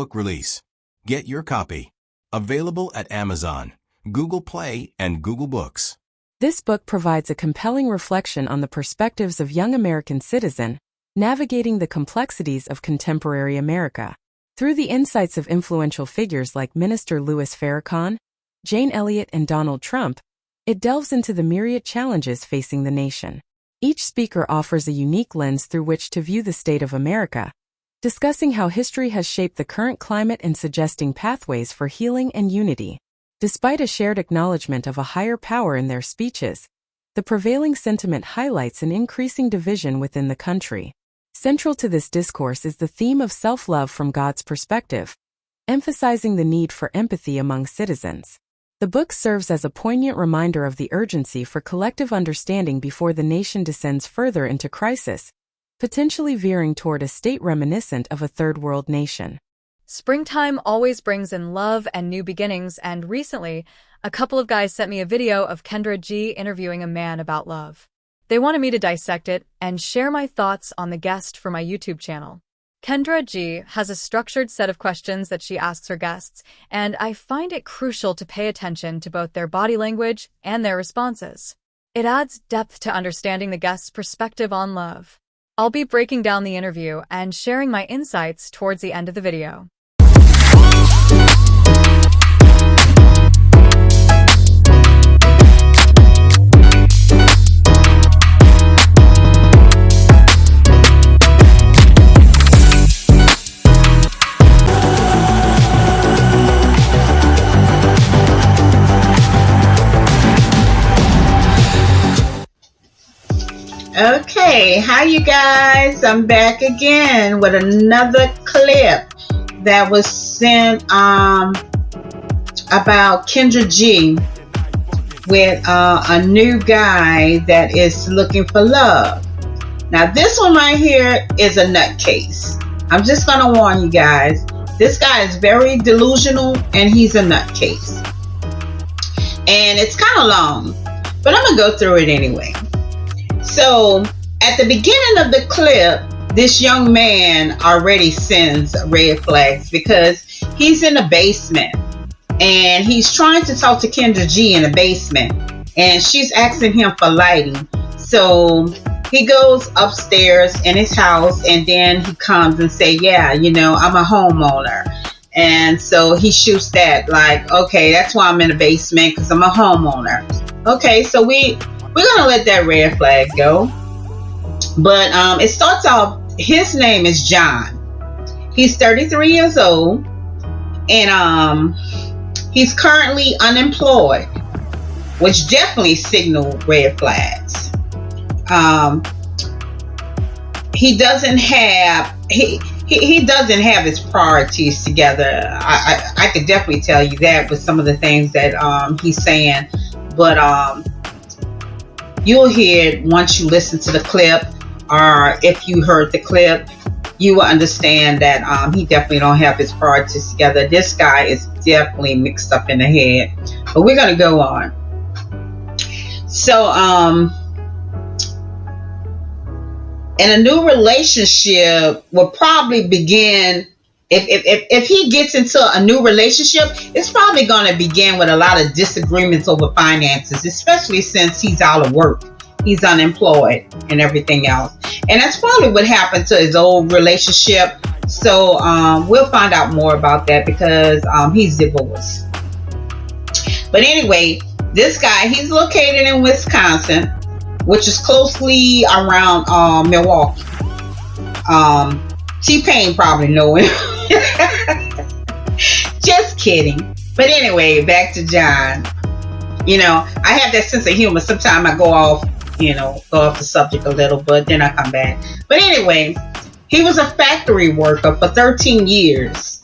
book release. Get your copy. Available at Amazon, Google Play, and Google Books. This book provides a compelling reflection on the perspectives of young American citizen navigating the complexities of contemporary America. Through the insights of influential figures like Minister Louis Farrakhan, Jane Elliott, and Donald Trump, it delves into the myriad challenges facing the nation. Each speaker offers a unique lens through which to view the state of America, discussing how history has shaped the current climate and suggesting pathways for healing and unity. Despite a shared acknowledgement of a higher power in their speeches, the prevailing sentiment highlights an increasing division within the country. Central to this discourse is the theme of self-love from God's perspective, emphasizing the need for empathy among citizens. The book serves as a poignant reminder of the urgency for collective understanding before the nation descends further into crisis, potentially veering toward a state reminiscent of a third world nation. Springtime always brings in love and new beginnings, and recently, a couple of guys sent me a video of Kendra G interviewing a man about love. They wanted me to dissect it and share my thoughts on the guest for my YouTube channel. Kendra G has a structured set of questions that she asks her guests, and I find it crucial to pay attention to both their body language and their responses. It adds depth to understanding the guest's perspective on love. I'll be breaking down the interview and sharing my insights towards the end of the video. Okay, hi you guys, I'm back again with another clip that was sent about Kendra G with a new guy that is looking for love. Now this one right here is a nutcase. I'm just gonna warn you guys, this guy is very delusional and he's a nutcase. And it's kind of long, but I'm gonna go through it anyway. So at the beginning of the clip, this young man already sends red flags because he's in the basement and he's trying to talk to Kendra G in the basement and she's asking him for lighting. So he goes upstairs in his house and then he comes and say, yeah, you know, I'm a homeowner. And so he shoots that like, okay, that's why I'm in the basement, because I'm a homeowner. Okay, so we're gonna let that red flag go. But it starts off, his name is John. He's 33 years old and he's currently unemployed, which definitely signaled red flags. He doesn't have his priorities together. I could definitely tell you that with some of the things that he's saying, but you'll hear it once you listen to the clip, or if you heard the clip, you will understand that he definitely don't have his priorities together. This guy is definitely mixed up in the head. But we're gonna go on. So and a new relationship will probably begin if he gets into a new relationship. It's probably going to begin with a lot of disagreements over finances, especially since he's out of work, he's unemployed and everything else. And that's probably what happened to his old relationship. So we'll find out more about that because he's divorced. But anyway, this guy, he's located in Wisconsin, which is closely around Milwaukee. T-Pain probably know him. Just kidding. But anyway, back to John. You know, I have that sense of humor. Sometimes I go off the subject a little, but then I come back. But anyway, he was a factory worker for 13 years.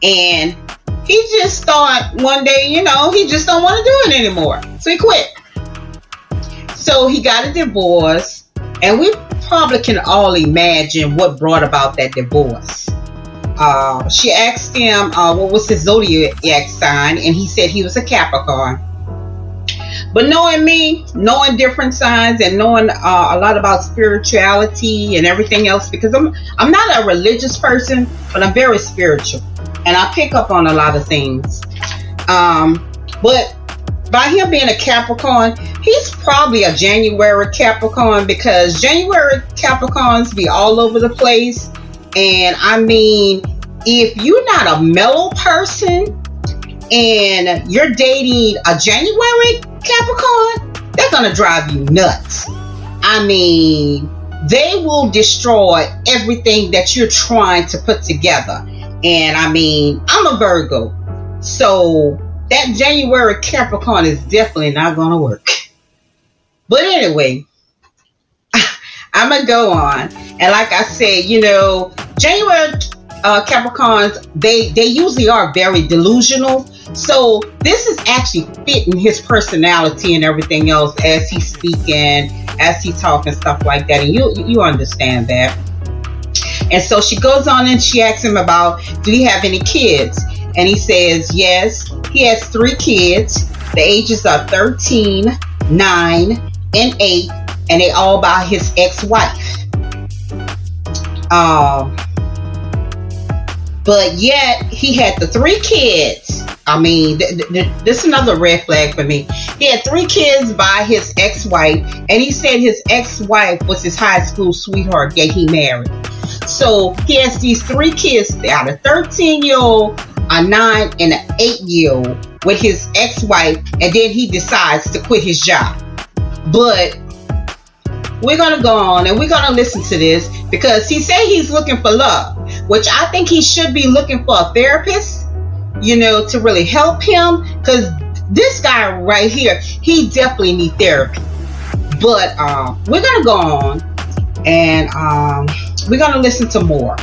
And he just thought one day, he just don't want to do it anymore. So he quit. So he got a divorce, and we probably can all imagine what brought about that divorce. She asked him what was his zodiac sign, and he said he was a Capricorn. But knowing me, knowing different signs, and knowing a lot about spirituality and everything else, because I'm not a religious person, but I'm very spiritual, and I pick up on a lot of things. But by him being a Capricorn, he's probably a January Capricorn, because January Capricorns be all over the place. And I mean, if you're not a mellow person and you're dating a January Capricorn, they're gonna drive you nuts. I mean, they will destroy everything that you're trying to put together. And I mean, I'm a Virgo, so that January Capricorn is definitely not gonna work. But anyway, I'm gonna go on. And like I said, January Capricorns, they usually are very delusional. So this is actually fitting his personality and everything else as he's speaking, as he talking, stuff like that. And you understand that. And so she goes on and she asks him about, do you have any kids? And he says, yes, he has 3 kids. The ages are 13, 9, and 8. And they all by his ex-wife. But yet he had the 3 kids. I mean, this is another red flag for me. He had 3 kids by his ex-wife, and he said his ex-wife was his high school sweetheart that he married. So he has these 3 kids. They are a 13-year-old, a 9, and an 8-year-old with his ex-wife, and then he decides to quit his job. But we're going to go on and we're going to listen to this, because he said he's looking for love, which I think he should be looking for a therapist, to really help him, because this guy right here, he definitely needs therapy. But we're going to go on and we're going to listen to more.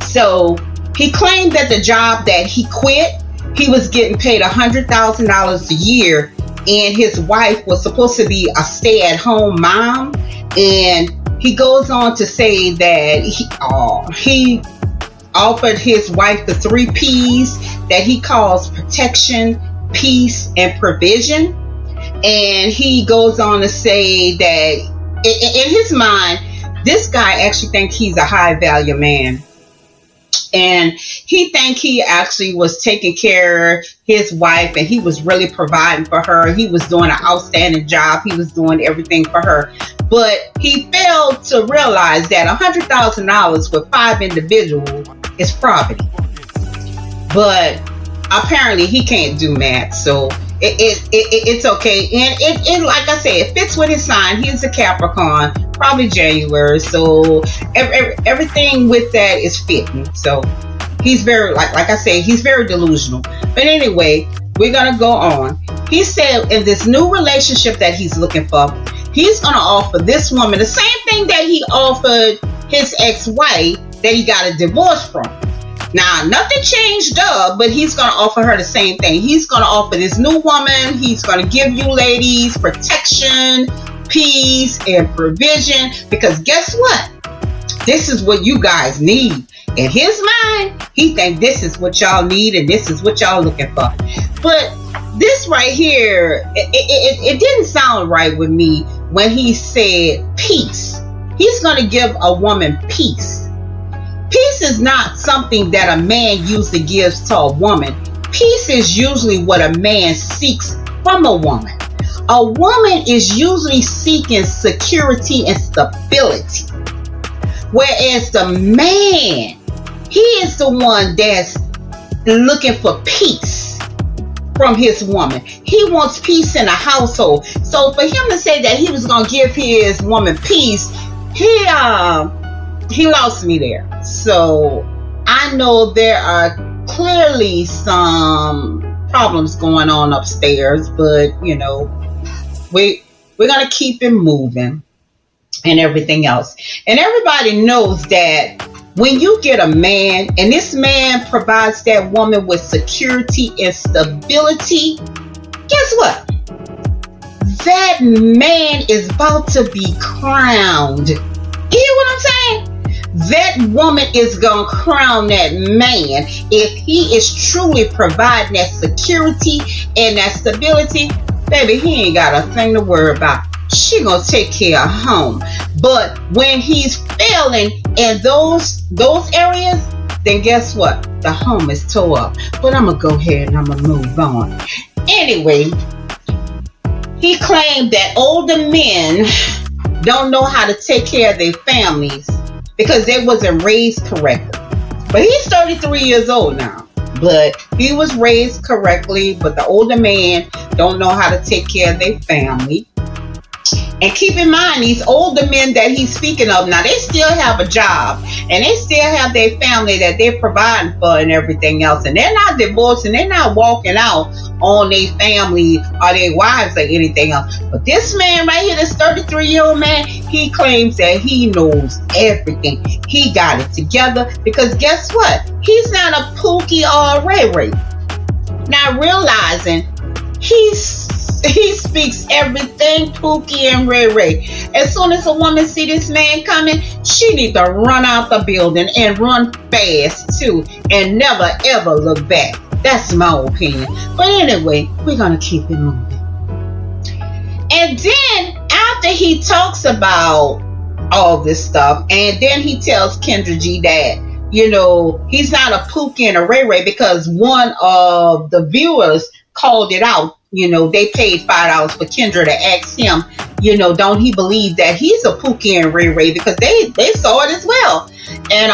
So he claimed that the job that he quit, he was getting paid $100,000 a year, and his wife was supposed to be a stay-at-home mom. And he goes on to say that he offered his wife the 3 P's that he calls protection, peace, and provision. And he goes on to say that in his mind, this guy actually thinks he's a high-value man. And he think he actually was taking care of his wife, and he was really providing for her. He was doing an outstanding job. He was doing everything for her. But he failed to realize that $100,000 with 5 individuals is property. But apparently he can't do math, so it's okay. And it like I said, it fits with his sign. He's a Capricorn, probably January, so everything with that is fitting. So he's very, like I said, he's very delusional. But anyway, we're gonna go on. He said in this new relationship that he's looking for, he's gonna offer this woman the same thing that he offered his ex-wife that he got a divorce from. Now, nothing changed up, but he's going to offer her the same thing. He's going to offer this new woman, he's going to give you ladies protection, peace, and provision. Because guess what? This is what you guys need. In his mind, he thinks this is what y'all need and this is what y'all looking for. But this right here, it didn't sound right with me when he said peace. He's going to give a woman peace. Peace is not something that a man usually gives to a woman. Peace is usually what a man seeks from a woman. A woman is usually seeking security and stability. Whereas the man, he is the one that's looking for peace from his woman. He wants peace in a household. So for him to say that he was going to give his woman peace, he lost me there. So I know there are clearly some problems going on upstairs, but we're gonna keep it moving and everything else. And everybody knows that when you get a man and this man provides that woman with security and stability, guess what? That man is about to be crowned. You hear what I'm saying? That woman is going to crown that man if he is truly providing that security and that stability. baby, he ain't got a thing to worry about. She gonna take care of home. But when he's failing in those areas, then guess what? The home is tore up. But I'm gonna go ahead and I'm gonna move on. Anyway, he claimed that older men don't know how to take care of their families because they wasn't raised correctly. But he's 33 years old now. But he was raised correctly, but the older man don't know how to take care of their family. And keep in mind, these older men that he's speaking of, now they still have a job and they still have their family that they're providing for and everything else. And they're not divorced and they're not walking out on their family or their wives or anything else. But this man right here, this 33-year-old man, he claims that he knows everything. He got it together because guess what? He's not a Pookie or a Ray Ray. Not realizing he speaks everything Pookie and Ray Ray. As soon as a woman see this man coming, she need to run out the building and run fast too and never ever look back. That's my opinion. But anyway, we're gonna keep it moving. And then after he talks about all this stuff, and then he tells Kendra G that, you know, he's not a Pookie and a Ray Ray because one of the viewers called it out. You know, they paid $5 for Kendra to ask him, you know, don't he believe that he's a Pookie and Ray Ray because they saw it as well. And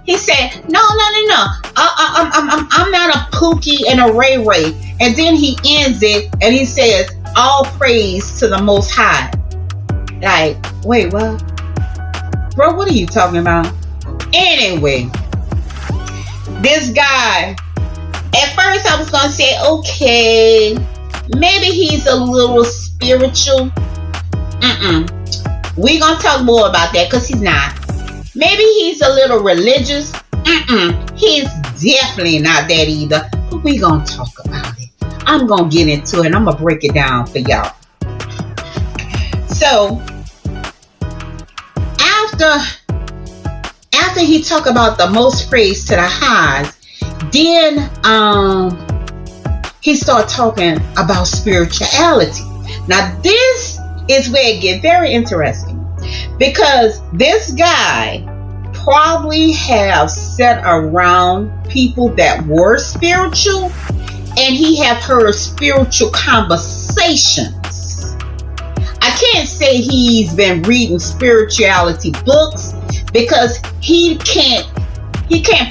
he said, no. I'm not a Pookie and a Ray Ray. And then he ends it and he says, all praise to the Most High. Like, wait, what? Bro, what are you talking about? Anyway, this guy, at first I was going to say, okay, maybe he's a little spiritual. We're going to talk more about that because he's not. Maybe he's a little religious. He's definitely not that either. But we're going to talk about it. I'm going to get into it and I'm going to break it down for y'all. So, after he talk about the most praise to the highs, then he start talking about spirituality. Now this is where it get very interesting because this guy probably have sat around people that were spiritual and he have heard spiritual conversations. I can't say he's been reading spirituality books because he can't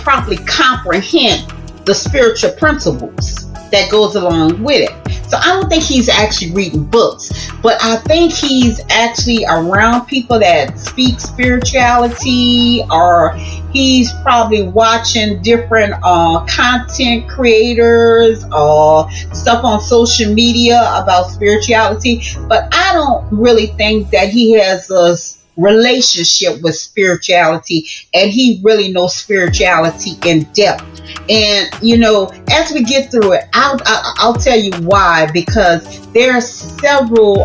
properly comprehend the spiritual principles that goes along with it. So I don't think he's actually reading books, but I think he's actually around people that speak spirituality, or he's probably watching different content creators or stuff on social media about spirituality. But I don't really think that he has a relationship with spirituality and he really knows spirituality in depth. And you know, as we get through it, I'll tell you why, because there are several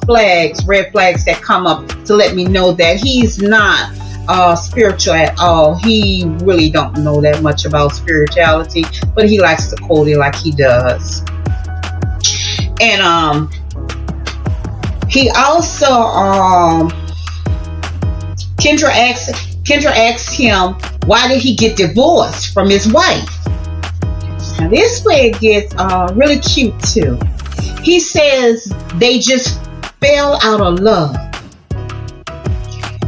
red flags that come up to let me know that he's not spiritual at all. He really don't know that much about spirituality, but he likes to quote it like he does. And he also Kendra asks him, why did he get divorced from his wife? Now this way it gets really cute too. He says they just fell out of love.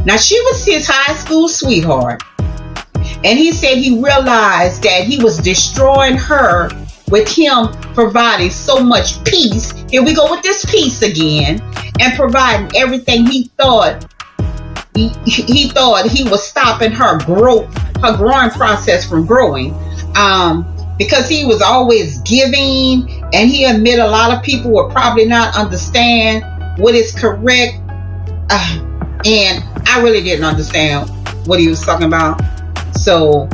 Now she was his high school sweetheart, and he said he realized that he was destroying her with him providing so much peace. Here we go with this peace again, and providing everything he thought he was stopping her growing process from growing, because he was always giving, and he admitted a lot of people would probably not understand what is correct, and I really didn't understand what he was talking about. So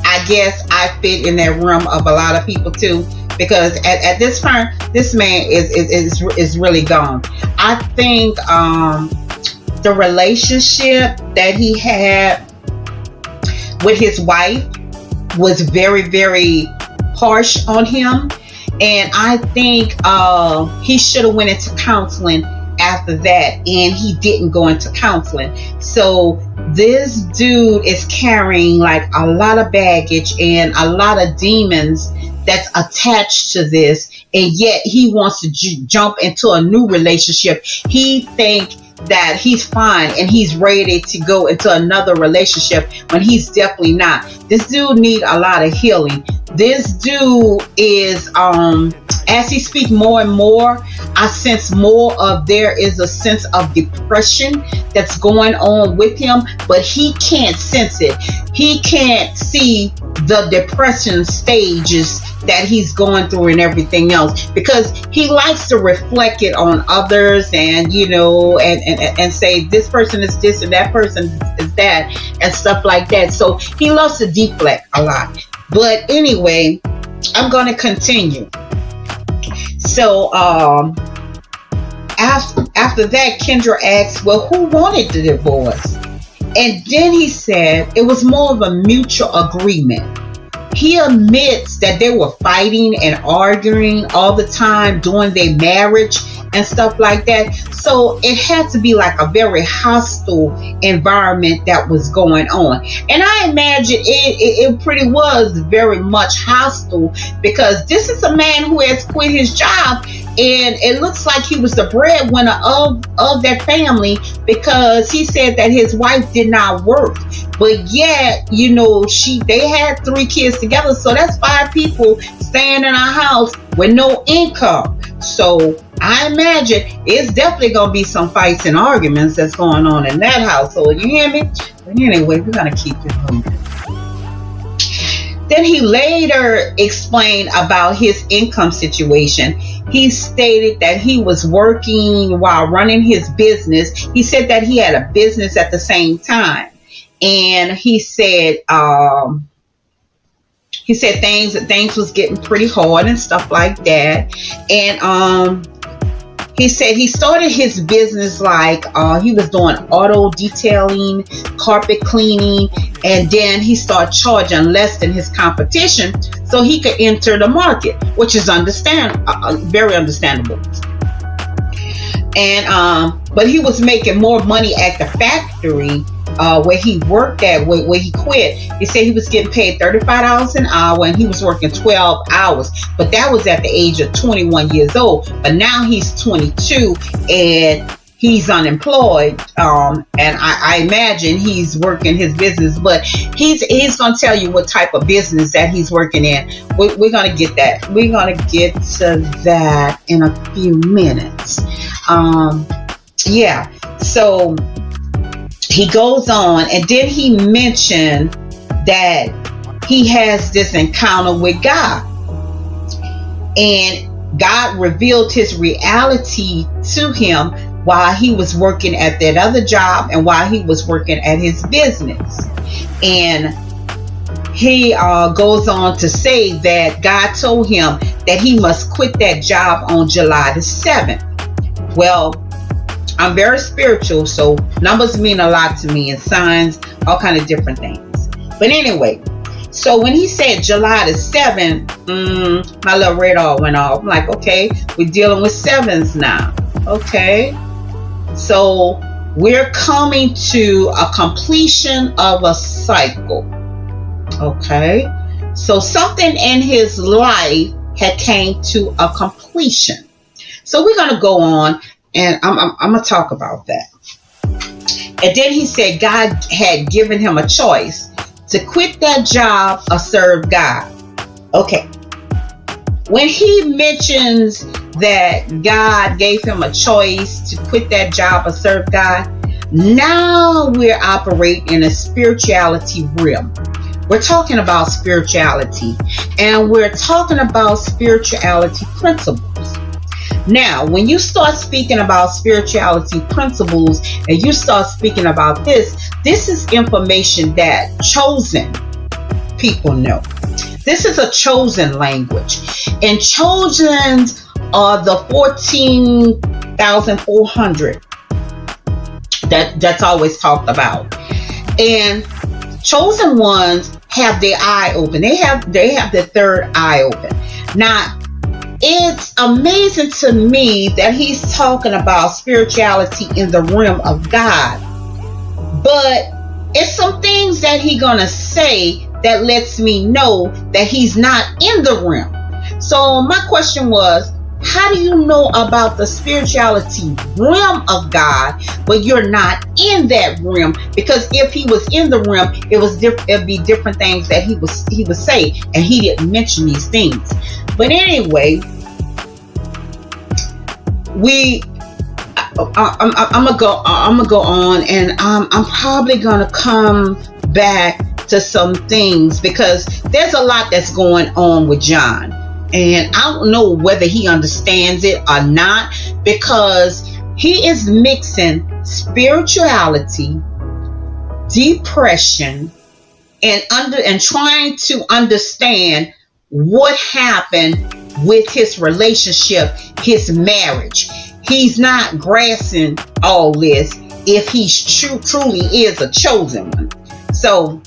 I guess I fit in that realm of a lot of people too, because at this point this man is really gone. I think the relationship that he had with his wife was very, very harsh on him. And I think he should have went into counseling after that, and he didn't go into counseling. So this dude is carrying like a lot of baggage and a lot of demons that's attached to this, and yet he wants to jump into a new relationship. He think that he's fine and he's ready to go into another relationship when he's definitely not. This dude need a lot of healing. This dude is as he speaks more and more, I sense more of there is a sense of depression that's going on with him, but he can't sense it. He can't see the depression stages that he's going through and everything else, because he likes to reflect it on others, and and say this person is this and that person is that and stuff like that. So he loves to deflect a lot. But anyway, I'm going to continue. So after that, Kendra asked, well, who wanted the divorce? And then he said it was more of a mutual agreement. He admits that they were fighting and arguing all the time during their marriage and stuff like that. So it had to be like a very hostile environment that was going on. And I imagine it pretty was very much hostile, because this is a man who has quit his job, and it looks like he was the breadwinner of that family, because he said that his wife did not work. But yet, they had 3 kids together. So that's 5 people staying in our house with no income. So I imagine it's definitely going to be some fights and arguments that's going on in that household. You hear me? But anyway, we're going to keep it moving. Then he later explained about his income situation. He stated that he was working while running his business. He said that he had a business at the same time. And he said things was getting pretty hard and stuff like that. And he said he started his business like he was doing auto detailing, carpet cleaning, and then he started charging less than his competition so he could enter the market, which is very understandable. And but he was making more money at the factory where he worked at, where he quit. He said he was getting paid $35 an hour, and he was working 12 hours. But that was at the age of 21 years old. But now he's 22 and he's unemployed. And I imagine he's working his business, but he's going to tell you what type of business that he's working in. We're going to get that. We're going to get to that in a few minutes. So he goes on, and then he mentioned that he has this encounter with God, and God revealed his reality to him while he was working at that other job and while he was working at his business. And he goes on to say that God told him that he must quit that job on July the 7th. Well, I'm very spiritual, so numbers mean a lot to me, and signs, all kind of different things. But anyway, so when he said July the 7th, my little radar went off. I'm like, okay, we're dealing with 7s now. Okay. So we're coming to a completion of a cycle. Okay. So something in his life had came to a completion. So we're going to go on, and I'm going to talk about that. And then he said God had given him a choice to quit that job or serve God. Okay. When he mentions that God gave him a choice to quit that job or serve God, now we're operating in a spirituality realm. We're talking about spirituality, and we're talking about spirituality principles. Now, when you start speaking about spirituality principles and you start speaking about this is information that chosen people know. This is a chosen language. And chosens are the 14,400 that's always talked about. And chosen ones have their eye open. They have their third eye open. Now, it's amazing to me that he's talking about spirituality in the realm of God. But it's some things that he's gonna say that lets me know that he's not in the realm. So my question was, how do you know about the spirituality realm of God, but you're not in that realm? Because if he was in the realm, it'd be different things that he would say, and he didn't mention these things. But anyway, I'm gonna go on, and I'm probably gonna come back to some things because there's a lot that's going on with John. And I don't know whether he understands it or not, because he is mixing spirituality, depression, and trying to understand what happened with his relationship, his marriage. He's not grasping all this if he truly is a chosen one. So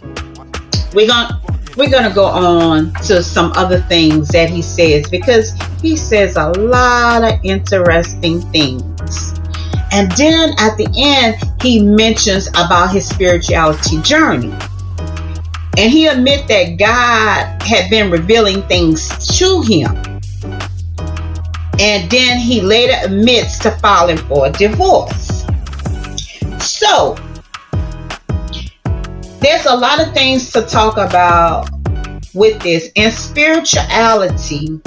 we're gonna go on to some other things that he says, because he says a lot of interesting things. And then at the end, he mentions about his spirituality journey. And he admits that God had been revealing things to him. And then he later admits to filing for a divorce. So there's a lot of things to talk about with this. In spirituality,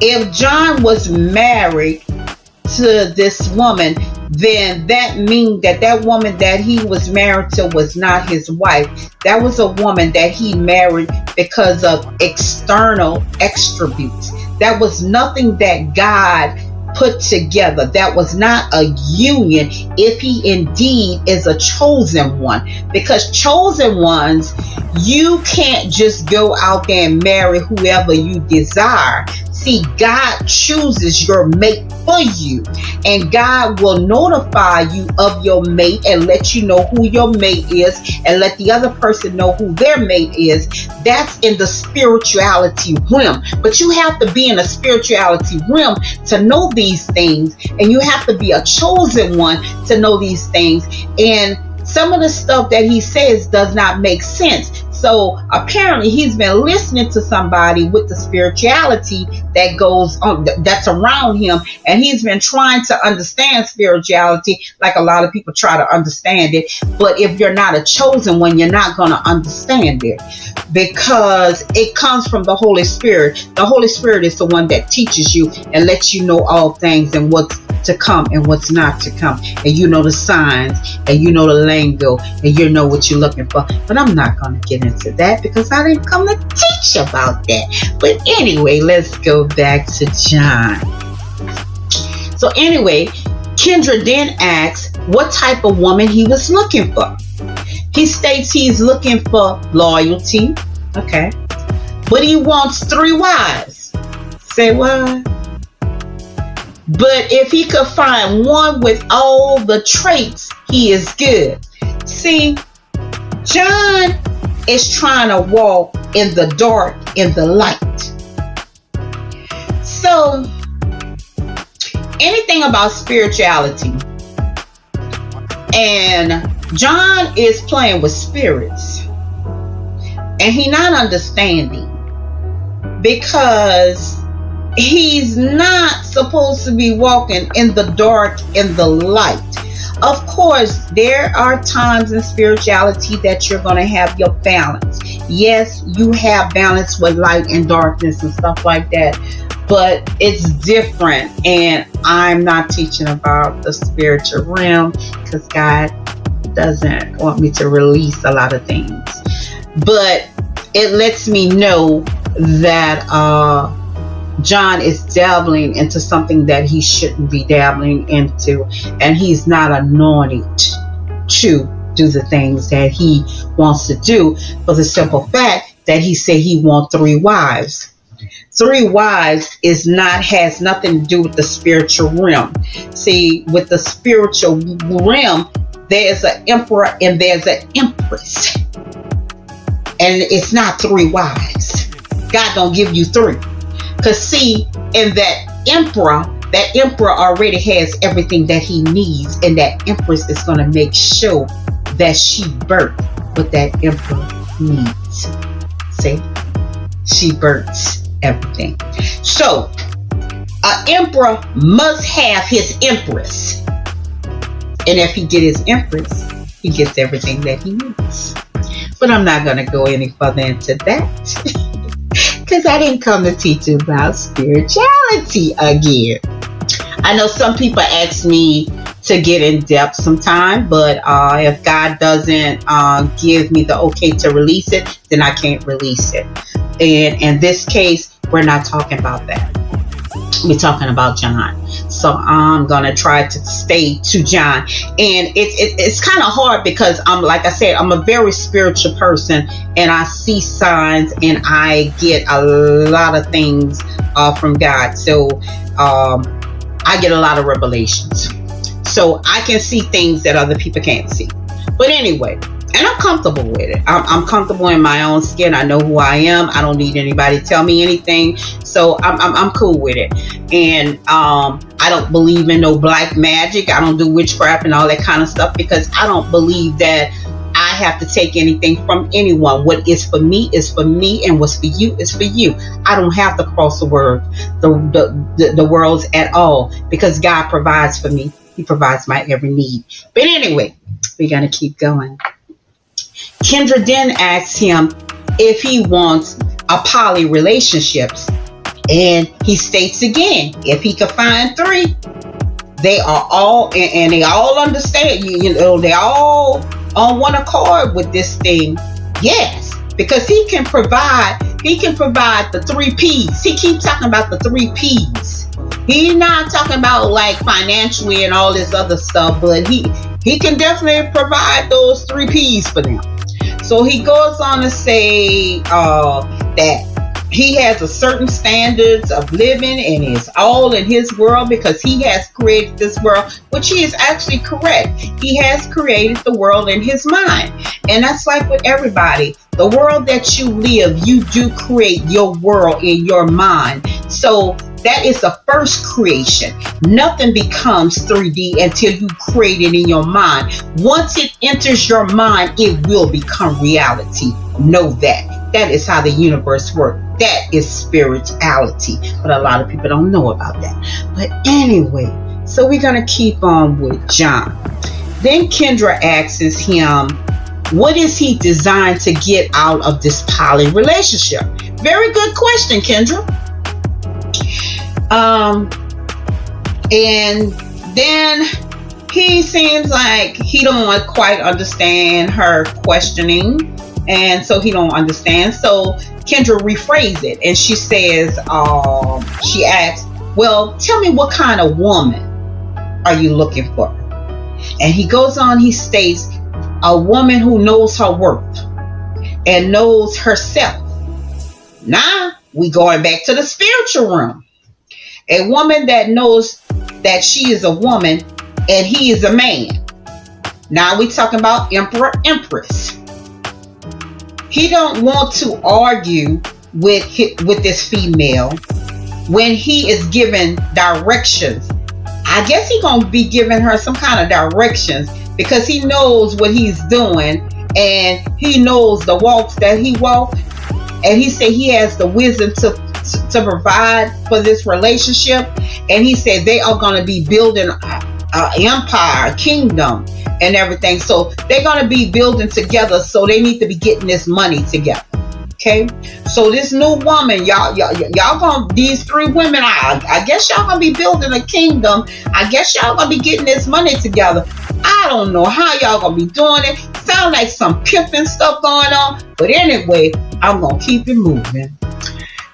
if John was married to this woman, then that means that woman that he was married to was not his wife. That was a woman that he married because of external attributes. That was nothing that God put together. That was not a union if he indeed is a chosen one. Because chosen ones, you can't just go out there and marry whoever you desire. See, God chooses your mate for you, and God will notify you of your mate and let you know who your mate is, and let the other person know who their mate is. That's in the spirituality realm. But you have to be in a spirituality realm to know these things, and you have to be a chosen one to know these things. And some of the stuff that he says does not make sense. So apparently he's been listening to somebody with the spirituality that goes on, that's around him, and he's been trying to understand spirituality like a lot of people try to understand it. But if you're not a chosen one, you're not going to understand it, because it comes from the Holy Spirit. The Holy Spirit is the one that teaches you and lets you know all things and what's to come and what's not to come, and you know the signs, and you know the lingo, and you know what you're looking for. But I'm not going to get into that because I didn't come to teach about that. But anyway, let's go back to John. So anyway, Kendra then asks what type of woman he was looking for. He states he's looking for loyalty, okay, but he wants 3 wives. Say what? But if he could find one with all the traits, he is good. See, John is trying to walk in the dark, in the light. So, anything about spirituality, and John is playing with spirits, and he not understanding, because he's not supposed to be walking in the dark, in the light. Of course, there are times in spirituality that you're going to have your balance. Yes, you have balance with light and darkness and stuff like that, but it's different. And I'm not teaching about the spiritual realm because God doesn't want me to release a lot of things. But it lets me know that John is dabbling into something that he shouldn't be dabbling into, and he's not anointed to do the things that he wants to do, for the simple fact that he said he wants 3 wives. 3 wives has nothing to do with the spiritual realm. See, with the spiritual realm, there's an emperor and there's an empress, and it's not 3 wives. God don't give you 3. Because see, in that emperor already has everything that he needs, and that empress is going to make sure that she birthed what that emperor needs. See, she births everything. So an emperor must have his empress, and if he get his empress, he gets everything that he needs. But I'm not going to go any further into that because I didn't come to teach you about spirituality again. I know some people ask me to get in depth sometime, but if God doesn't give me the okay to release it, then I can't release it. And in this case, we're not talking about that. We're talking about John. So I'm gonna try to stay to John, and it's kind of hard because like I said, I'm a very spiritual person, and I see signs and I get a lot of things from God. So I get a lot of revelations, so I can see things that other people can't see. But anyway, and I'm comfortable with it. I'm comfortable in my own skin. I know who I am. I don't need anybody to tell me anything. So I'm cool with it. And I don't believe in no black magic. I don't do witchcraft and all that kind of stuff, because I don't believe that I have to take anything from anyone. What is for me is for me, and what's for you is for you. I don't have to cross the worlds at all, because God provides for me. He provides my every need. But anyway, we're going to keep going. Kendra then asks him if he wants a poly relationships, and he states again, if he could find 3, they are all, and they all understand, you know, they all on one accord with this thing. Yes, because he can provide the 3 P's. He keeps talking about the 3 P's. He's not talking about like financially and all this other stuff, but he can definitely provide those 3 P's for them. So he goes on to say that he has a certain standards of living, and it's all in his world because he has created this world, which he is actually correct. He has created the world in his mind. And that's like with everybody. The world that you live, you do create your world in your mind. So that is the first creation. Nothing becomes 3D until you create it in your mind. Once it enters your mind, it will become reality. Know that. That is how the universe works. That is spirituality. But a lot of people don't know about that. But anyway, so we're going to keep on with John. Then Kendra asks him, what is he designed to get out of this poly relationship? Very good question, Kendra. And then he seems like he don't quite understand her questioning, and so he don't understand. So Kendra rephrased it, and she says, she asks, well, tell me, what kind of woman are you looking for? And he goes on, he states, a woman who knows her worth and knows herself. Now we going back to the spiritual realm. A woman that knows that she is a woman and he is a man. Now we talking about emperor, empress. He don't want to argue with this female when he is given directions. I guess he gonna be giving her some kind of directions, because he knows what he's doing, and he knows the walks that he walks, and he said he has the wisdom to provide for this relationship. And he said they are going to be building an empire, a kingdom, and everything. So they're going to be building together, so they need to be getting this money together. Okay, so this new woman, y'all gonna, these 3 women, I guess y'all gonna be building a kingdom. I guess y'all gonna be getting this money together. I don't know how y'all gonna be doing it. Sound like some pimping stuff going on. But anyway, I'm gonna keep it moving.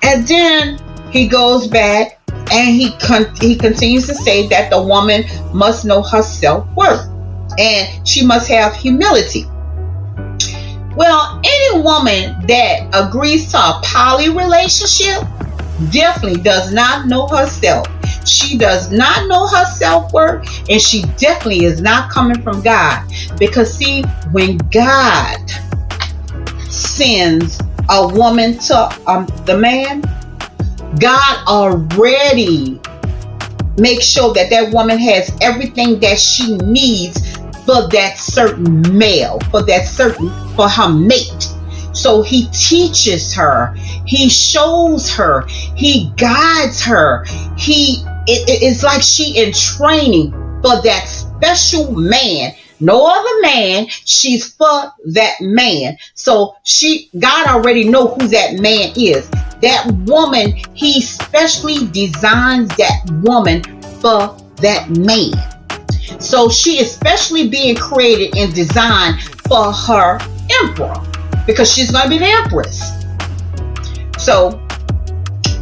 And then he goes back and he continues to say that the woman must know her self-worth and she must have humility. Well, any woman that agrees to a poly relationship definitely does not know herself. She does not know her self-worth, and she definitely is not coming from God. Because see, when God sends a woman to the man, God already makes sure that that woman has everything that she needs for that certain male, for her mate. So he teaches her, he shows her, he guides her. It's like she in training for that special man. No other man, she's for that man. So God already know who that man is. That woman, he specially designs that woman for that man. So she is specially being created and designed for her emperor, because she's going to be the empress. So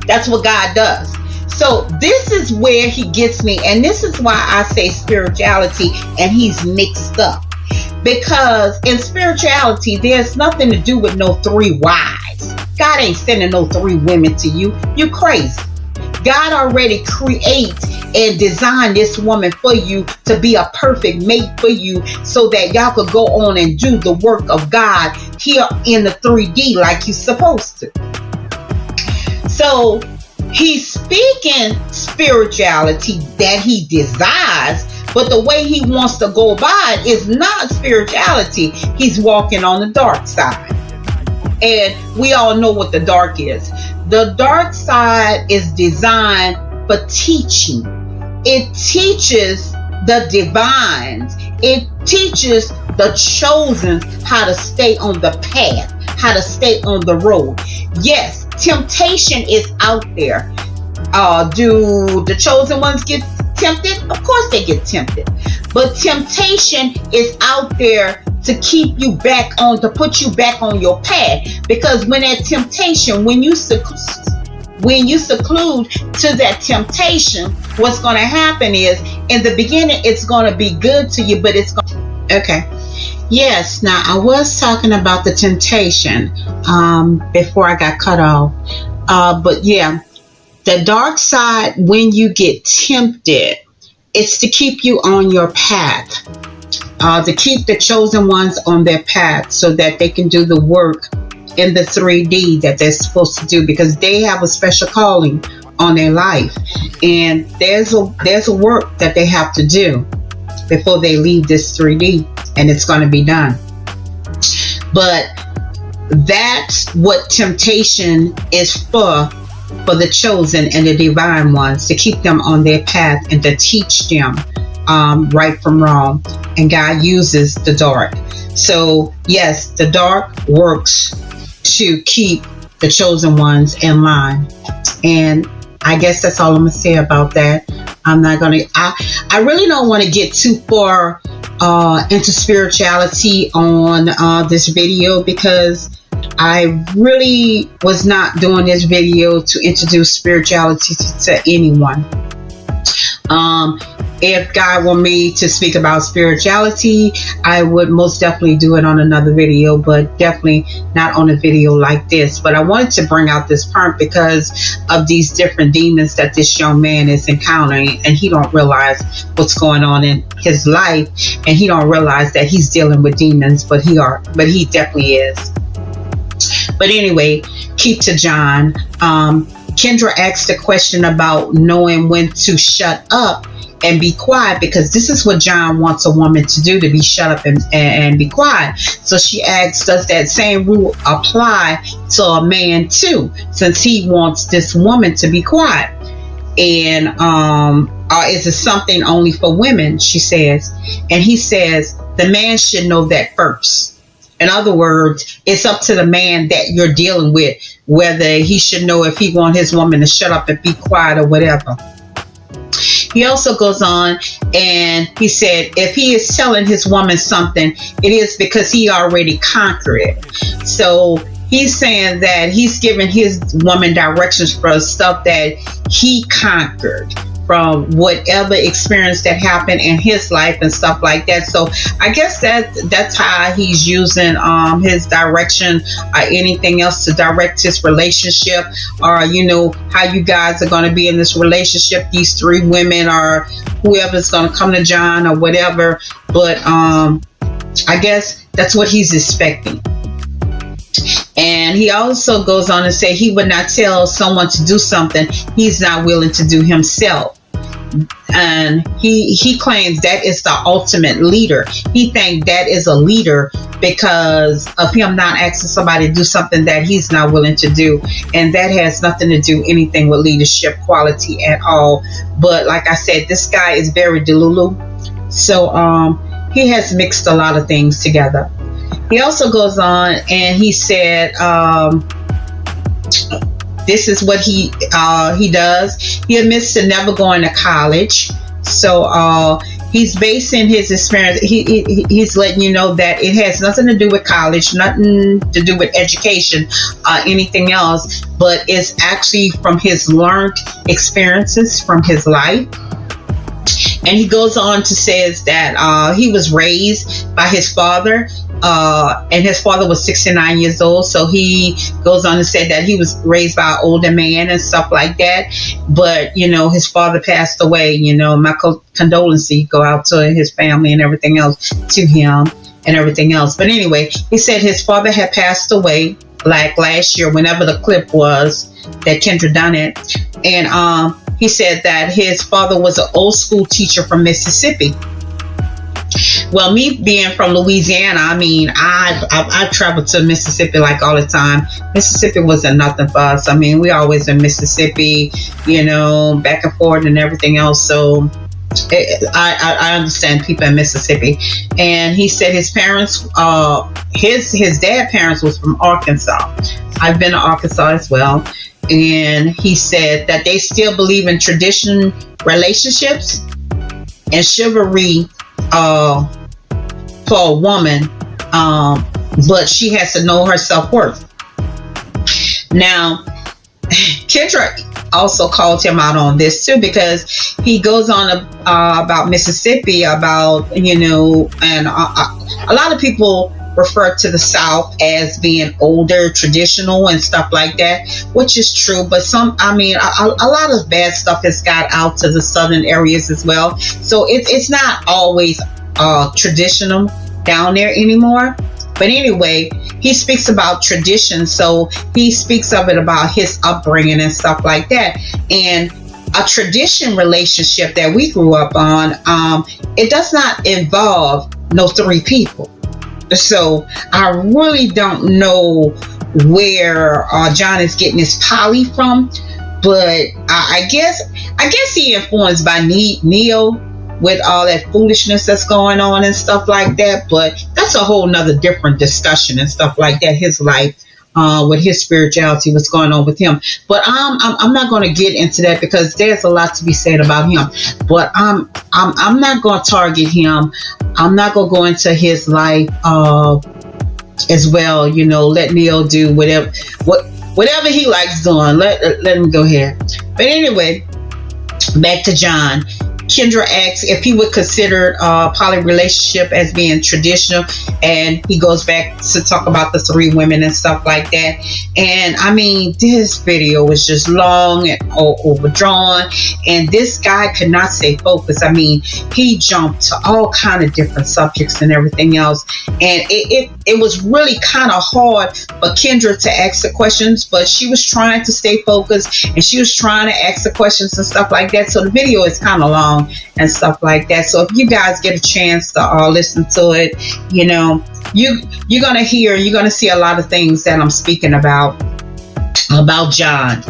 that's what God does. So this is where he gets me, and this is why I say spirituality and he's mixed up. Because in spirituality, there's nothing to do with no 3 wives. God ain't sending no 3 women to you. You crazy. God already creates and designed this woman for you to be a perfect mate for you, so that y'all could go on and do the work of God here in the 3D like you're supposed to. So he's speaking spirituality that he desires, but the way he wants to go by it is not spirituality. He's walking on the dark side. And we all know what the dark is. The dark side is designed for teaching. It teaches the divines. It teaches the chosen how to stay on the path, how to stay on the road. Yes, temptation is out there. Do the chosen ones get tempted? Of course they get tempted. But temptation is out there to keep you back on, to put you back on your path. Because when that temptation, when you seclude to that temptation, what's going to happen is, in the beginning, it's going to be good to you, but it's going to... Okay. Yes, now I was talking about the temptation before I got cut off. But yeah, the dark side, when you get tempted, it's to keep you on your path. To keep the chosen ones on their path so that they can do the work in the 3D that they're supposed to do, because they have a special calling on their life, and there's a work that they have to do before they leave this 3D, and it's going to be done. But that's what temptation is for the chosen and the divine ones, to keep them on their path and to teach them right from wrong. And God uses the dark. So yes, the dark works to keep the chosen ones in line. And I guess that's all I'm gonna say about that. I'm not gonna, I really don't want to get too far into spirituality on this video, because I really was not doing this video to introduce spirituality to anyone. If God want me to speak about spirituality, I would most definitely do it on another video, but definitely not on a video like this. But I wanted to bring out this part because of these different demons that this young man is encountering, and he don't realize what's going on in his life, and he don't realize that he's dealing with demons, but he definitely is. But anyway, keep to John. Kendra asked a question about knowing when to shut up and be quiet, because this is what John wants a woman to do, to be shut up and be quiet. So she asks, does that same rule apply to a man too, since he wants this woman to be quiet? And is it something only for women, she says. And he says the man should know that first. In other words, it's up to the man that you're dealing with whether he should know if he wants his woman to shut up and be quiet or whatever. He also goes on and he said if he is telling his woman something, it is because he already conquered it. So he's saying that he's giving his woman directions for stuff that he conquered from whatever experience that happened in his life and stuff like that. So I guess that's how he's using his direction or anything else to direct his relationship, or how you guys are going to be in this relationship, these 3 women or whoever's going to come to John or whatever. But I guess that's what he's expecting. And he also goes on to say he would not tell someone to do something he's not willing to do himself. And he claims that is the ultimate leader. He thinks that is a leader because of him not asking somebody to do something that he's not willing to do. And that has nothing to do anything with leadership quality at all. But like I said, this guy is very delulu. So he has mixed a lot of things together. He also goes on and he said this is what he does. He admits to never going to college. So he's basing his experience. He's letting you know that it has nothing to do with college, nothing to do with education, anything else, but it's actually from his learned experiences from his life. And he goes on to says that he was raised by his father, and his father was 69 years old. So he goes on to say that he was raised by an older man and stuff like that. But, you know, his father passed away. You know, my condolences go out to his family and everything else, to him and everything else. But anyway, he said his father had passed away like last year, whenever the clip was that Kendra done it. And he said that his father was an old school teacher from Mississippi. Well, me being from Louisiana, I mean, I traveled to Mississippi like all the time. Mississippi wasn't nothing for us. I mean, we always in Mississippi, you know, back and forth and everything else. So I understand people in Mississippi. And he said his parents, his dad's parents was from Arkansas. I've been to Arkansas as well. And he said that they still believe in tradition relationships and chivalry for a woman, but she has to know her self-worth. Now, Kendra also called him out on this too, because he goes on about Mississippi, about, you know, and a lot of people refer to the South as being older, traditional and stuff like that, which is true. But a lot of bad stuff has got out to the southern areas as well. So it's not always traditional down there anymore. But anyway, he speaks about tradition. So he speaks of it about his upbringing and stuff like that. And a tradition relationship that we grew up on, it does not involve no three people. So I really don't know where John is getting his poly from, but I guess he influenced by Neo with all that foolishness that's going on and stuff like that. But that's a whole nother different discussion and stuff like that. His life, with his spirituality, what's going on with him. But I'm not going to get into that because there's a lot to be said about him. But I'm not going to target him. I'm not going to go into his life as well. You know, let Neil do whatever he likes doing. Let him go ahead. But anyway, back to John. Kendra asks if he would consider poly relationship as being traditional, and he goes back to talk about the three women and stuff like that. And I mean, this video was just long and overdrawn, and this guy could not stay focused. I mean, he jumped to all kind of different subjects and everything else, and it was really kind of hard for Kendra to ask the questions, but she was trying to stay focused and she was trying to ask the questions and stuff like that. So the video is kind of long and stuff like that. So if you guys get a chance to listen to it, you know, you're gonna see a lot of things that I'm speaking about John.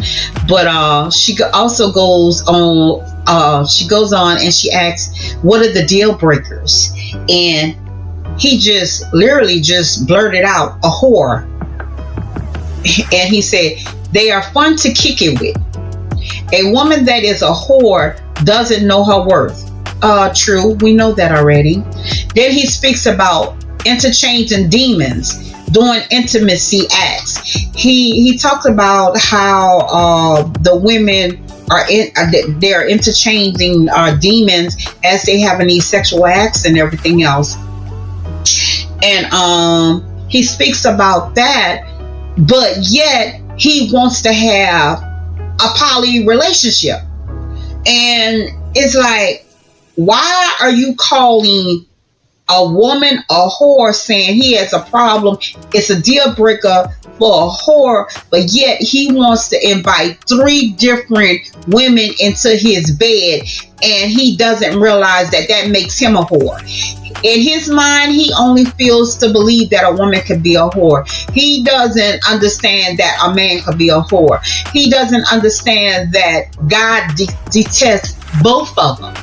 But she also goes on. She goes on and she asks, "What are the deal breakers?" And he just literally just blurted out, "A whore." And he said, "They are fun to kick it with. A woman that is a whore doesn't know her worth." True, we know that already. Then he speaks about interchanging demons, doing intimacy acts. He talks about how the women they're interchanging demons as they having these sexual acts and everything else. And he speaks about that, but yet he wants to have a poly relationship. And it's like, why are you calling a woman a whore saying he has a problem. It's a deal breaker for a whore, but yet he wants to invite 3 different women into his bed, and he doesn't realize that that makes him a whore. In his mind, he only feels to believe that a woman could be a whore. He doesn't understand that a man could be a whore. He doesn't understand that God detests both of them.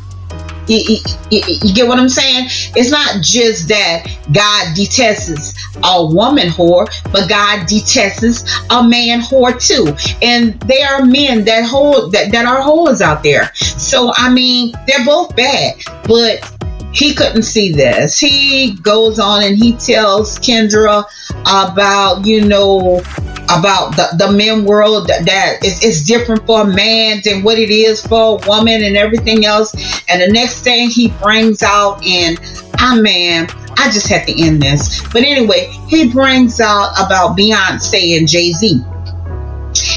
You get what I'm saying? It's not just that God detests a woman whore, but God detests a man whore too. And there are men that are whores out there. So I mean, they're both bad, but he couldn't see this. He goes on and he tells Kendra about, about the men world that is different for a man than what it is for a woman and everything else. And the next thing he brings out, and I just had to end this. But anyway, he brings out about Beyonce and Jay-Z.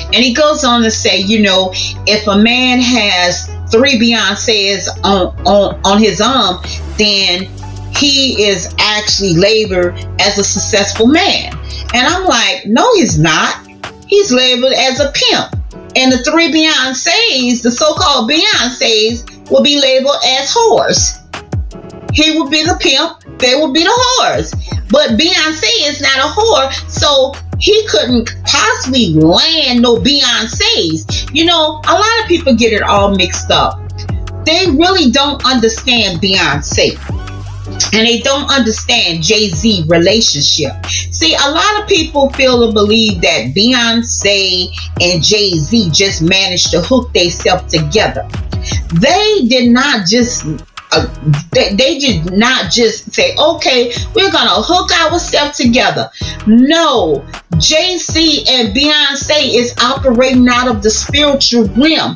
And he goes on to say, if a man has 3 Beyoncés on his arm, then he is actually labeled as a successful man. And I'm like, no, he's not. He's labeled as a pimp. And the 3 Beyoncés, the so-called Beyoncés, will be labeled as whores. He would be the pimp, they would be the whores. But Beyonce is not a whore, so he couldn't possibly land no Beyoncés. A lot of people get it all mixed up. They really don't understand Beyonce. And they don't understand Jay-Z relationship. See, a lot of people feel and believe that Beyonce and Jay-Z just managed to hook themselves together. They did not just they did not just say, okay, we're gonna hook ourselves together. No, Jay-Z and Beyonce is operating out of the spiritual realm.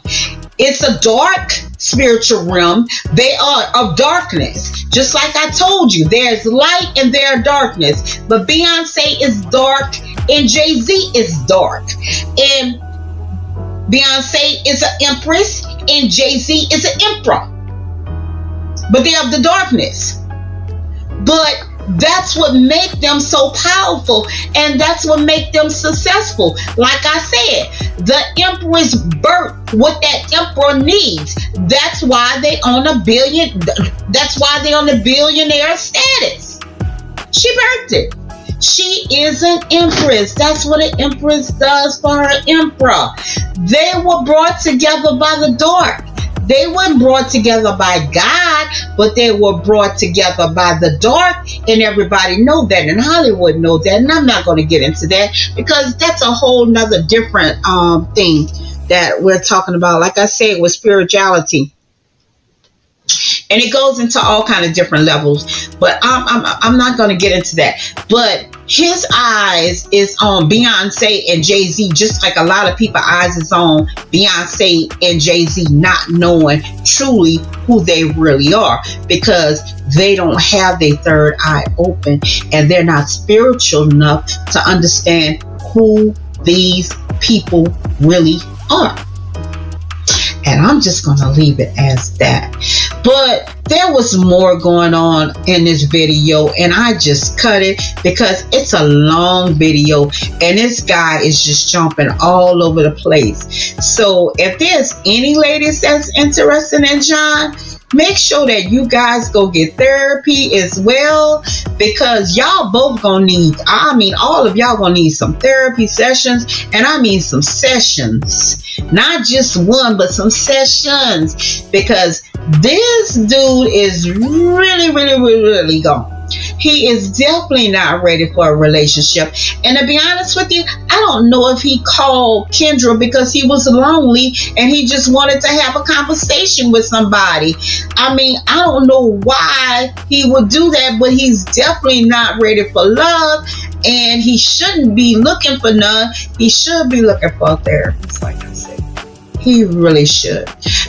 It's a dark spiritual realm. They are of darkness. Just like I told you, there's light and there's darkness. But Beyonce is dark and Jay-Z is dark. And Beyonce is an empress and Jay-Z is an emperor. But they're of the darkness. But that's what makes them so powerful, and that's what makes them successful. Like I said, the empress birthed what that emperor needs. That's why they on a billion. That's why they on the billionaire status. She birthed it. She is an empress. That's what an empress does for her emperor. They were brought together by the dark. They weren't brought together by God, but they were brought together by the dark, and everybody know that, and Hollywood know that, and I'm not going to get into that because that's a whole nother different thing that we're talking about. Like I said, with spirituality. And it goes into all kind of different levels, but I'm not going to get into that. But his eyes is on Beyonce and Jay-Z, just like a lot of people's eyes is on Beyonce and Jay-Z, not knowing truly who they really are because they don't have their third eye open and they're not spiritual enough to understand who these people really are. And I'm just going to leave it as that. But there was more going on in this video, and I just cut it because it's a long video and this guy is just jumping all over the place. So if there's any ladies that's interested in John, make sure that you guys go get therapy as well, because y'all both gonna need, all of y'all gonna need some therapy sessions, and I mean some sessions, not just one, but some sessions, because this dude is really gone. He is definitely not ready for a relationship. And to be honest with you, I don't know if he called Kendra because he was lonely and he just wanted to have a conversation with somebody. I don't know why he would do that, but he's definitely not ready for love, and he shouldn't be looking for none. He should be looking for a therapist, like I said. He really should.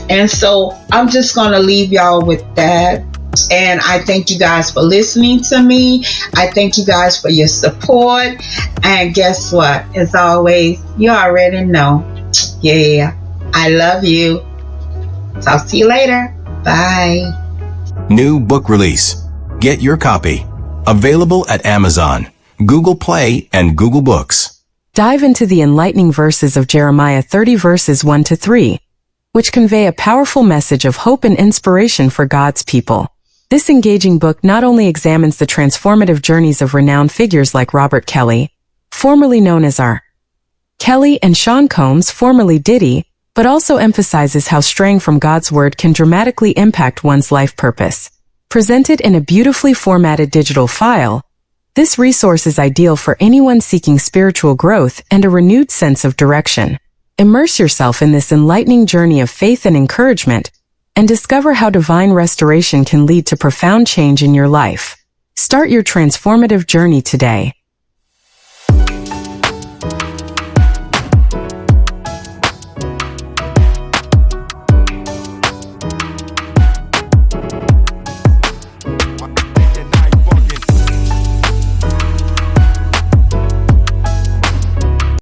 And so I'm just going to leave y'all with that. And I thank you guys for listening to me. I thank you guys for your support. And guess what? As always, you already know. Yeah, I love you. Talk to you later. Bye. New book release. Get your copy. Available at Amazon, Google Play, and Google Books. Dive into the enlightening verses of Jeremiah 30 verses 1 to 3, which convey a powerful message of hope and inspiration for God's people. This engaging book not only examines the transformative journeys of renowned figures like Robert Kelly, formerly known as R. Kelly, and Sean Combs, formerly Diddy, but also emphasizes how straying from God's word can dramatically impact one's life purpose. Presented in a beautifully formatted digital file, this resource is ideal for anyone seeking spiritual growth and a renewed sense of direction. Immerse yourself in this enlightening journey of faith and encouragement, and discover how divine restoration can lead to profound change in your life. Start your transformative journey today.